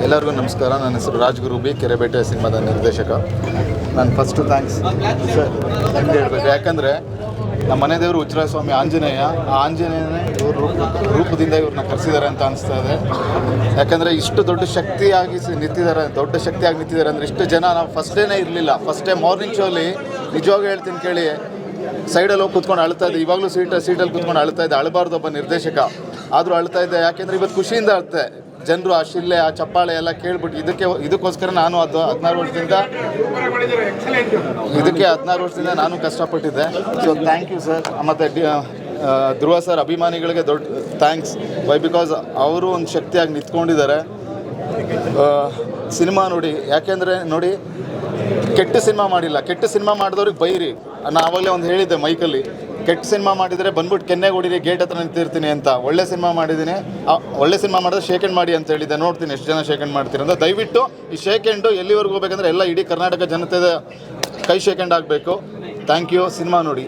ಎಲ್ಲರಿಗೂ ನಮಸ್ಕಾರ. ನನ್ನ ಹೆಸರು ರಾಜ್ಗುರು ಬಿ, ಕೆರೆಬೇಟೆ ಸಿನಿಮಾದ ನಿರ್ದೇಶಕ. ನಾನು ಫಸ್ಟು ಥ್ಯಾಂಕ್ಸ್ ಸರ್ ನಿಮಗೆ ಹೇಳಬೇಕು. ಯಾಕಂದರೆ ನಮ್ಮ ಮನೆ ದೇವರು ಉಚ್ಚರಾಯ ಸ್ವಾಮಿ ಆಂಜನೇಯ, ಆ ಆಂಜನೇಯನೇ ಇವರು ರೂಪದಿಂದ ಇವ್ರನ್ನ ಕರೆಸಿದ್ದಾರೆ ಅಂತ ಅನಿಸ್ತಾ ಇದೆ. ಯಾಕಂದರೆ ಇಷ್ಟು ದೊಡ್ಡ ಶಕ್ತಿಯಾಗಿ ನಿಂತಿದ್ದಾರೆ ಅಂದರೆ ಇಷ್ಟು ಜನ ನಾವು ಫಸ್ಟ್ ಡೇನೇ ಇರಲಿಲ್ಲ. ಫಸ್ಟ್ ಡೇ ಮಾರ್ನಿಂಗ್ ಶೋಲಿ ನಿಜವಾಗೂ ಹೇಳ್ತೀನಿ ಕೇಳಿ, ಸೈಡಲ್ಲಿ ಹೋಗಿ ಕೂತ್ಕೊಂಡು ಅಳ್ತಾ ಇದ್ದೆ. ಇವಾಗಲೂ ಸೀಟಲ್ಲಿ ಕೂತ್ಕೊಂಡು ಅಳ್ತಾ ಇದ್ದೆ. ಅಳಬಾರ್ದು ಒಬ್ಬ ನಿರ್ದೇಶಕ, ಆದರೂ ಅಳ್ತಾ ಇದ್ದೆ. ಯಾಕೆಂದರೆ ಇವತ್ತು ಖುಷಿಯಿಂದ ಅಳ್ತೆ. ಜನರು ಆ ಶಿಲ್ಲೆ, ಆ ಚಪ್ಪಾಳೆ ಎಲ್ಲ ಕೇಳ್ಬಿಟ್ಟು ಇದಕ್ಕೋಸ್ಕರ ನಾನು 16 ವರ್ಷದಿಂದ ನಾನು ಕಷ್ಟಪಟ್ಟಿದ್ದೆ. So thank you sir. ಮತ್ತು ಧ್ರುವ ಸರ್ ಅಭಿಮಾನಿಗಳಿಗೆ ದೊಡ್ಡ ಥ್ಯಾಂಕ್ಸ್. ವೈ ಬಿಕಾಸ್ ಅವರು ಒಂದು ಶಕ್ತಿಯಾಗಿ ನಿಂತ್ಕೊಂಡಿದ್ದಾರೆ. ಸಿನಿಮಾ ನೋಡಿ, ಯಾಕೆಂದರೆ ನೋಡಿ, ಕೆಟ್ಟ ಸಿನಿಮಾ ಮಾಡಿಲ್ಲ. ಕೆಟ್ಟ ಸಿನಿಮಾ ಮಾಡಿದವ್ರಿಗೆ ಬೈರಿ. ನಾನು ಆವಾಗಲೇ ಒಂದು ಹೇಳಿದ್ದೆ ಮೈಕಲ್ಲಿ, ಕೆಟ್ಟ ಸಿನಿಮಾ ಮಾಡಿದರೆ ಬಂದ್ಬಿಟ್ಟು ಕೆನ್ನೆಗೆ ಹೊಡೀರಿ, ಗೇಟ್ ಹತ್ರ ನಿಂತಿರ್ತೀನಿ ಅಂತ. ಒಳ್ಳೆ ಸಿನಿಮಾ ಮಾಡಿದ್ದೀನಿ, ಒಳ್ಳೆ ಸಿನಿಮಾ ಮಾಡಿದ್ರೆ ಶೇಕ್ ಹ್ಯಾಂಡ್ ಮಾಡಿ ಅಂತ ಹೇಳಿದ್ದೆ. ನೋಡ್ತೀನಿ ಎಷ್ಟು ಜನ ಶೇಕ್ ಹ್ಯಾಂಡ್ ಮಾಡ್ತೀರಿ ಅಂತ. ದಯವಿಟ್ಟು ಈ ಶೇಕ್ ಹ್ಯಾಂಡು ಎಲ್ಲಿವರೆಗೂ ಹೋಗ್ಬೇಕಂದ್ರೆ ಎಲ್ಲ ಇಡೀ ಕರ್ನಾಟಕ ಜನತೆ ಕೈ ಶೇಕ್ ಹ್ಯಾಂಡ್ ಆಗಬೇಕು. Thank you. ಸಿನಿಮಾ ನೋಡಿ.